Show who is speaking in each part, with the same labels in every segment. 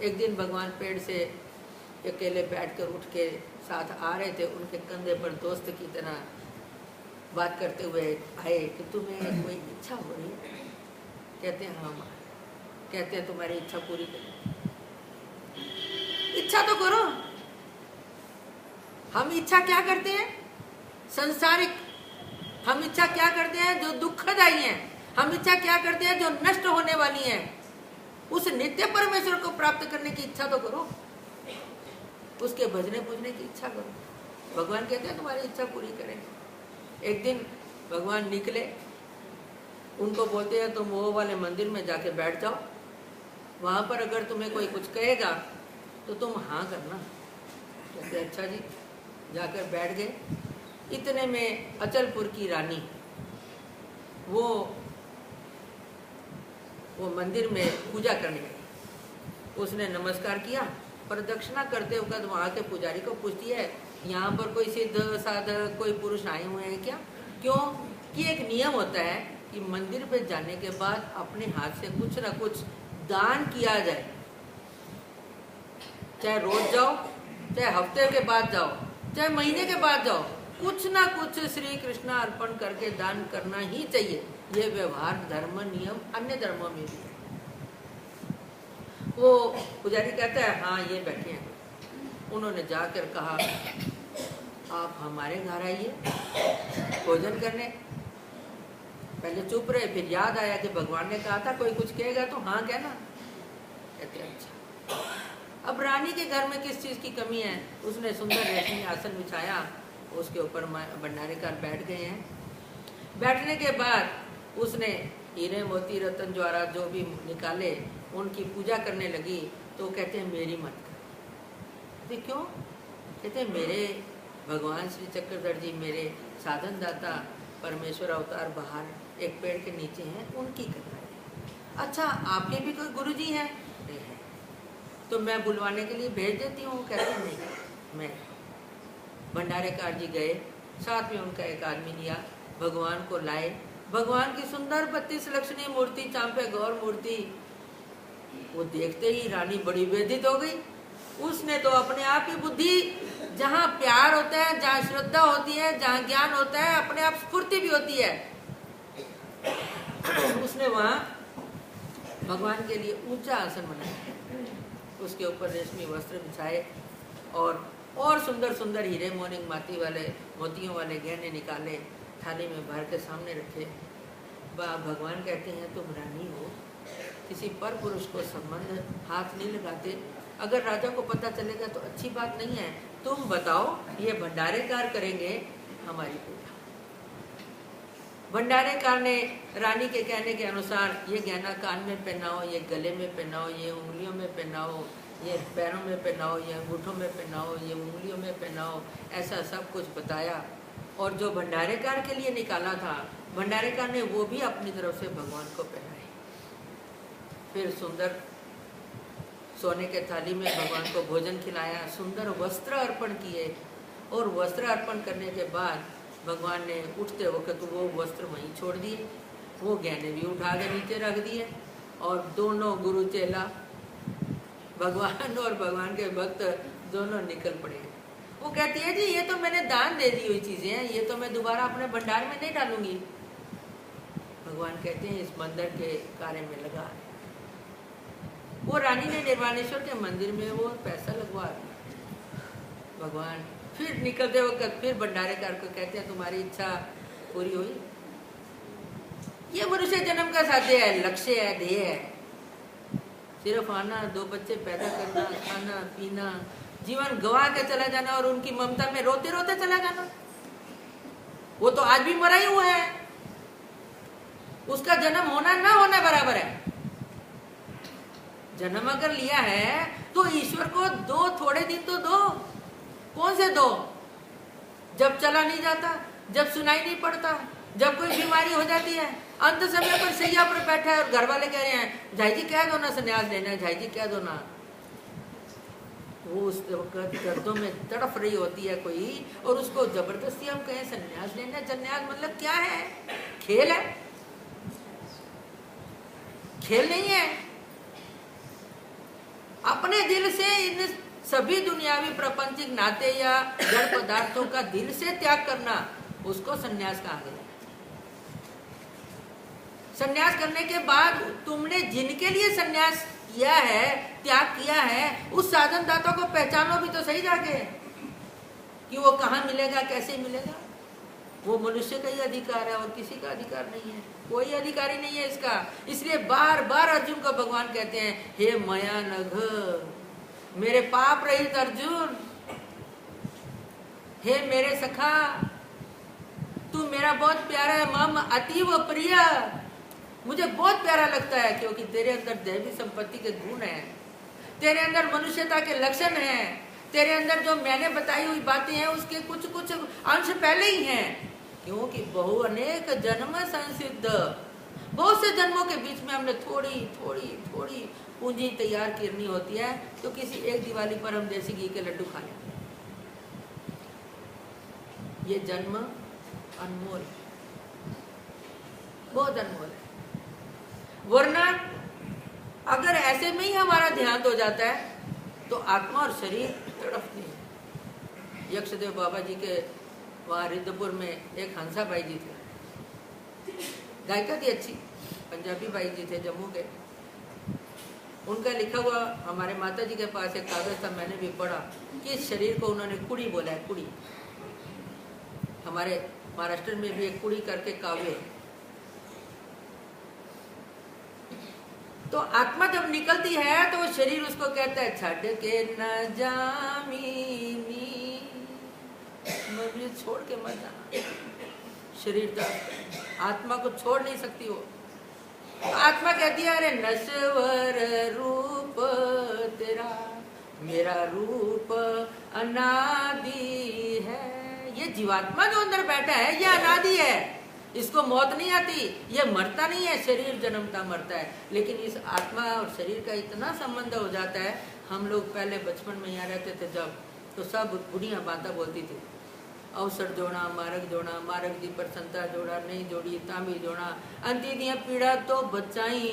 Speaker 1: एक दिन भगवान पेड़ से अकेले बैठकर उठ के साथ आ रहे थे, उनके कंधे पर दोस्त की तरह बात करते हुए आए कि तुम्हें कोई इच्छा हो रही है? कहते हैं हाँ माँ। कहते हैं तुम्हारी इच्छा पूरी करो, इच्छा तो करो। हम इच्छा क्या करते हैं? संसारिक। हम इच्छा क्या करते हैं? जो दुखदायी है। हम इच्छा क्या करते हैं? जो नष्ट होने वाली है। उस नित्य परमेश्वर को प्राप्त करने की इच्छा तो करो, उसके भजने पूजने की इच्छा करो। भगवान कहते हैं तुम्हारी इच्छा पूरी करेंगे। एक दिन भगवान निकले, उनको बोलते हैं तुम वो वाले मंदिर में जाके बैठ जाओ, वहां पर अगर तुम्हें कोई कुछ कहेगा तो तुम हाँ करना। कहते अच्छा जी। जाकर बैठ गए। इतने में अचलपुर की रानी वो मंदिर में पूजा करने गई। उसने नमस्कार किया, प्रदक्षिणा करते वक्त वहाँ के पुजारी को पूछती है यहाँ पर कोई सिद्ध साधक कोई पुरुष आए हुए हैं क्या? क्यों कि एक नियम होता है कि मंदिर पे जाने के बाद अपने हाथ से कुछ ना कुछ दान किया जाए। चाहे रोज जाओ, चाहे हफ्ते के बाद जाओ, चाहे महीने के बाद जाओ, कुछ ना कुछ श्री कृष्ण अर्पण करके दान करना ही चाहिए। ये व्यवहार धर्म नियम अन्य धर्मों में भी है। वो पुजारी कहता है हाँ ये बैठे हैं। उन्होंने जाकर कहा आप हमारे घर आइए भोजन करने। पहले चुप रहे, फिर याद आया कि भगवान ने कहा था कोई कुछ कहेगा तो हाँ कहना। कहते अच्छा। अब रानी के घर में किस चीज की कमी है? उसने सुंदर रेशमी आसन बिछाया, उसके ऊपर भंडारेकार बैठ गए हैं। बैठने के बाद उसने हीरे मोती रतन ज्वारा जो भी निकाले उनकी पूजा करने लगी। तो कहते हैं मेरी मत कर। क्यों? कहते हैं मेरे भगवान श्री चक्रधर जी मेरे साधन दाता परमेश्वर अवतार बाहर एक पेड़ के नीचे हैं, उनकी कर रहे हैं। अच्छा आपके भी कोई गुरु जी हैं? नहीं है। तो मैं बुलवाने के लिए भेज देती हूँ। कहते हैं नहीं। मैं भंडारेकार जी गए, साथ में उनका एक आदमी लिया, भगवान को लाए। भगवान की सुंदर 32 लक्षणी मूर्ति, चांपे गौर मूर्ति, वो देखते ही रानी बड़ी व्यथित हो गई। उसने तो अपने आप ही बुद्धि, जहाँ प्यार होता है, जहाँ श्रद्धा होती है, जहाँ ज्ञान होता है, अपने आप स्फूर्ति भी होती है। उसने वहाँ भगवान के लिए ऊंचा आसन बनाया, उसके ऊपर रेशमी वस्त्र बिछाए और सुंदर सुंदर हीरे मोतियों वाले गहने निकाले, थाली में भर के सामने रखे। भगवान कहते हैं तुम रानी हो, किसी पर पुरुष को संबंध हाथ नहीं लगाते। अगर राजा को पता चलेगा तो अच्छी बात नहीं है। तुम बताओ, ये भंडारेकार करेंगे हमारी पूजा। भंडारेकार ने रानी के कहने के अनुसार ये गहना कान में पहनाओ, ये गले में पहनाओ, ये उंगलियों में पहनाओ, ये पैरों में पहनाओ, ये अंगूठों में पहनाओ, ये उंगलियों में पहनाओ, ऐसा सब कुछ बताया। और जो भंडारेकार के लिए निकाला था, भंडारेकार ने वो भी अपनी तरफ से भगवान को पहनाए। फिर सुंदर सोने के थाली में भगवान को भोजन खिलाया, सुंदर वस्त्र अर्पण किए। और वस्त्र अर्पण करने के बाद भगवान ने उठते वक्त वो वस्त्र वहीं छोड़ दिए, वो गहने भी उठा के नीचे रख दिए। और दोनों गुरु चेला, भगवान और भगवान के भक्त दोनों निकल पड़े। वो कहती है जी ये तो मैंने दान दे दी हुई चीजें हैं, ये तो मैं दोबारा अपने भंडार में नहीं डालूंगी। भगवान कहते हैं इस मंदिर के कार्य में लगा। वो रानी ने निर्वाणेश्वर के मंदिर में वो पैसा लगवा दिया। भगवान फिर निकलते वक्त फिर भंडारेकार को कहते हैं तुम्हारी इच्छा पूरी हुई। ये मनुष्य जन्म का साध्य है, लक्ष्य है, ध्येय है। सिर्फ आना, 2 बच्चे पैदा करना, खाना पीना, जीवन गवा के चला जाना और उनकी ममता में रोते रोते चला जाना। वो तो आज भी मरा ही हुआ है, उसका जन्म होना ना होना बराबर है। जन्म अगर लिया है तो ईश्वर को दो, थोड़े दिन तो दो। कौन से दो? जब चला नहीं जाता, जब सुनाई नहीं पड़ता, जब कोई बीमारी हो जाती है, अंत समय पर सैया पर बैठा है और घर वाले कह रहे हैं झाई जी कह दो ना संन्यास लेना है, झाई जी कह दो ना। वो उस वक्त दर्दों में तड़फ रही होती है कोई, और उसको जबरदस्ती हम कहें संन्यास लेना। संन्यास मतलब क्या है? खेल है? खेल नहीं है। अपने दिल से इन सभी दुनियावी प्रपंचिक नाते या जड़ पदार्थों का दिल से त्याग करना, उसको संन्यास कहा गया। संन्यास करने के बाद तुमने जिनके लिए संन्यास किया है, त्याग किया है, उस साधन दाता को पहचानो भी तो सही जाके कि वो कहाँ मिलेगा, कैसे मिलेगा। वो मनुष्य का ही अधिकार है और किसी का अधिकार नहीं है, कोई अधिकारी नहीं है इसका। इसलिए बार बार अर्जुन को भगवान कहते हैं, हे मया नघ, मेरे पाप रहित अर्जुन, हे मेरे सखा, तू मेरा बहुत प्यारा है, मम अतीव प्रिय, मुझे बहुत प्यारा लगता है, क्योंकि तेरे अंदर दैवी संपत्ति के गुण हैं, तेरे अंदर मनुष्यता के लक्षण हैं, तेरे अंदर जो मैंने बताई हुई बातें हैं उसके कुछ कुछ अंश पहले ही हैं, क्योंकि बहु अनेक जन्म संसिद्ध, बहुत से जन्मों के बीच में हमने थोड़ी थोड़ी थोड़ी पूंजी तैयार करनी होती है, तो किसी एक दिवाली पर हम देसी घी के लड्डू खा लेते हैं। ये जन्म अनमोल, बहुत अनमोल है। वरना अगर ऐसे में ही हमारा ध्यान हो जाता है तो आत्मा और शरीर तड़पते हैं। यक्षदेव बाबा जी के वहाँ रिद्धपुर में एक हंसा भाई जी थे, गायिका थी अच्छी, पंजाबी भाई जी थे, जम्मू के। उनका लिखा हुआ हमारे माता जी के पास एक कागज था, मैंने भी पढ़ा कि इस शरीर को उन्होंने कुड़ी बोला है, कुड़ी। हमारे महाराष्ट्र में भी एक कुड़ी करके काव्य है। तो आत्मा जब निकलती है तो वो शरीर उसको कहता है, छड़ के न जामीनी, मुझे छोड़ के मत जाना। शरीर तो आत्मा को छोड़ नहीं सकती वो। तो आत्मा कहती है, अरे नश्वर रूप तेरा, मेरा रूप अनादि है। ये जीवात्मा जो अंदर बैठा है ये अनादि है, इसको मौत नहीं आती, ये मरता नहीं है, शरीर जन्मता मरता है। लेकिन इस आत्मा और शरीर का इतना संबंध हो जाता है। हम लोग पहले बचपन में यहाँ रहते थे जब, तो सब बुढ़िया बाता बोलती थी, अवसर जोड़ा मार्ग दी पर संता जोड़ा, नहीं जोड़ी तांबी जोड़ा, अंति दिया पीड़ा तो बचाई।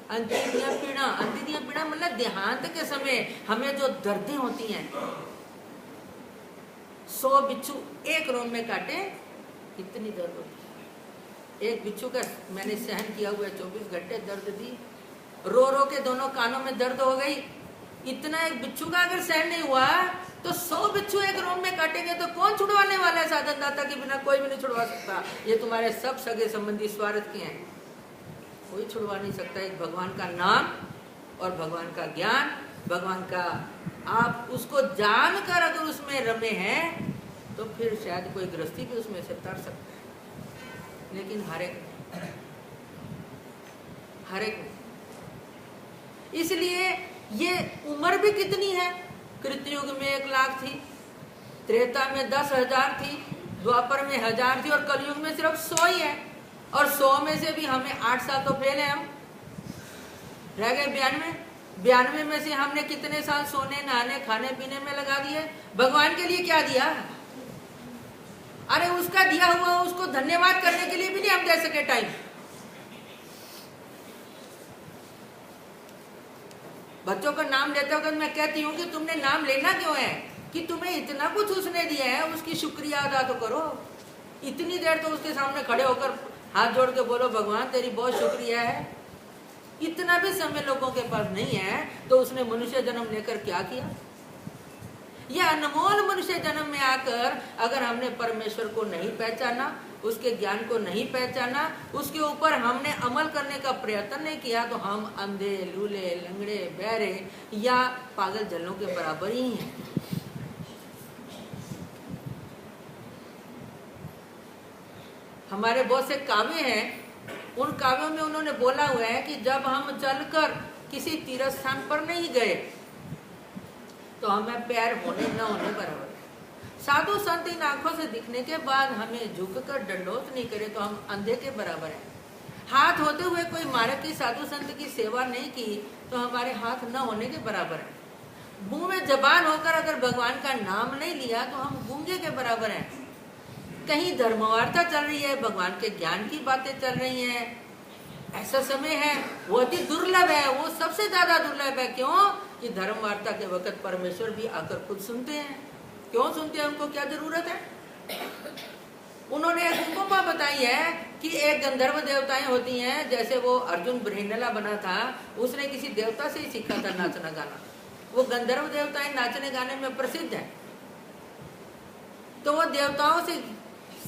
Speaker 1: अंति दिया पीड़ा मतलब देहांत के समय हमें जो दर्दें होती हैं, 100 बिच्छू एक रोम में काटे, इतनी दर्द होती है। एक बिच्छू का मैंने सहन किया हुआ 24 घंटे दर्द दी, रो रो के दोनों कानों में दर्द हो गई। इतना एक बिच्छू का अगर सहन नहीं हुआ तो 100 बिच्छू एक रोम में काटेंगे तो कौन छुड़वाने वाला है? साधन दाता के बिना कोई भी नहीं छुड़वा सकता। ये तुम्हारे सब सगे संबंधी स्वार्थ के हैं, कोई छुड़वा नहीं सकता। एक भगवान का नाम और भगवान का ज्ञान, भगवान का आप उसको जानकर अगर उसमें रमे हैं तो फिर शायद कोई गृहस्थी भी उसमें से तर सकता है, लेकिन हर एक इसलिए ये उम्र भी कितनी है। कृतयुग में 1 लाख थी, त्रेता में 10,000 थी, द्वापर में 1000 थी और कलयुग में सिर्फ 100 ही है। और 100 में से भी हमें 8 साल तो फेल है, हम रह गए 92 में से हमने कितने साल सोने नहाने खाने पीने में लगा दिए। भगवान के लिए क्या दिया? अरे उसका दिया हुआ उसको धन्यवाद करने के लिए भी नहीं हम दे सके टाइम। बच्चों का नाम लेते वक्त मैं कहती हूँ कि तुमने नाम लेना क्यों है? कि तुम्हें इतना कुछ उसने दिया है, उसकी शुक्रिया अदा तो करो। इतनी देर तो उसके सामने खड़े होकर हाथ जोड़ के बोलो, भगवान तेरी बहुत शुक्रिया है। इतना भी समय लोगों के पास नहीं है, तो उसने मनुष्य जन्म लेकर क्या किया? यह अनमोल मनुष्य जन्म में आकर अगर हमने परमेश्वर को नहीं पहचाना, उसके ज्ञान को नहीं पहचाना, उसके ऊपर हमने अमल करने का प्रयत्न नहीं किया, तो हम अंधे, लूले, लंगड़े, बहरे या पागल जलों के बराबर ही हैं। हमारे बहुत से काव्य हैं, उन काव्यों में उन्होंने बोला हुआ है कि जब हम चलकर किसी तीर्थ स्थान पर नहीं गए तो हमें पैर होने न होने बराबर। साधु संत इन आंखों से दिखने के बाद हमें झुककर दंडोत नहीं करे तो हम अंधे के बराबर हैं। हाथ होते हुए कोई मार्ग की साधु संत की सेवा नहीं की तो हमारे हाथ न होने के बराबर है। मुंह में जबान होकर अगर भगवान का नाम नहीं लिया तो हम गूंगे के बराबर हैं। कहीं धर्मवार्ता चल रही है, भगवान के ज्ञान की बातें चल रही हैं, ऐसा समय है, वो अति दुर्लभ है, वो सबसे ज्यादा दुर्लभ है। क्यों? कि धर्म वार्ता के वक्त परमेश्वर भी आकर खुद सुनते हैं। क्यों सुनते हैं? उनको क्या जरूरत है? उन्होंने एक उपमा बताई है कि एक गंधर्व देवताएं होती हैं, जैसे वो अर्जुन बृहनला बना था, उसने किसी देवता से ही सीखा था नाचना गाना। वो गंधर्व देवताएं नाचने गाने में प्रसिद्ध है। तो वो देवताओं से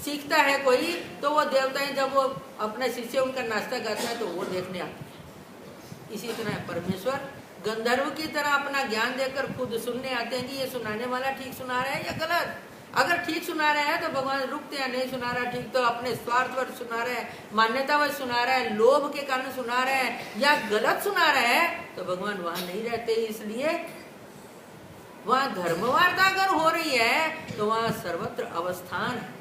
Speaker 1: सीखता है कोई, तो वो देवताएं जब वो अपने शिष्य उनका नाचता गाता है तो वो देखने आते हैं। इसी तरह परमेश्वर गंधर्व की तरह अपना ज्ञान देकर खुद सुनने आते हैं कि ये सुनाने वाला ठीक सुना रहा है या गलत। अगर ठीक सुना रहा है तो भगवान रुकते हैं, नहीं सुना रहा ठीक तो अपने स्वार्थवश सुना रहे हैं, मान्यतावश सुना रहा है, लोभ के कारण सुना रहे हैं या गलत सुना रहे हैं, तो भगवान वहां नहीं रहते। इसलिए वहां धर्म वार्ता अगर हो रही है तो वहां सर्वत्र अवस्थान है।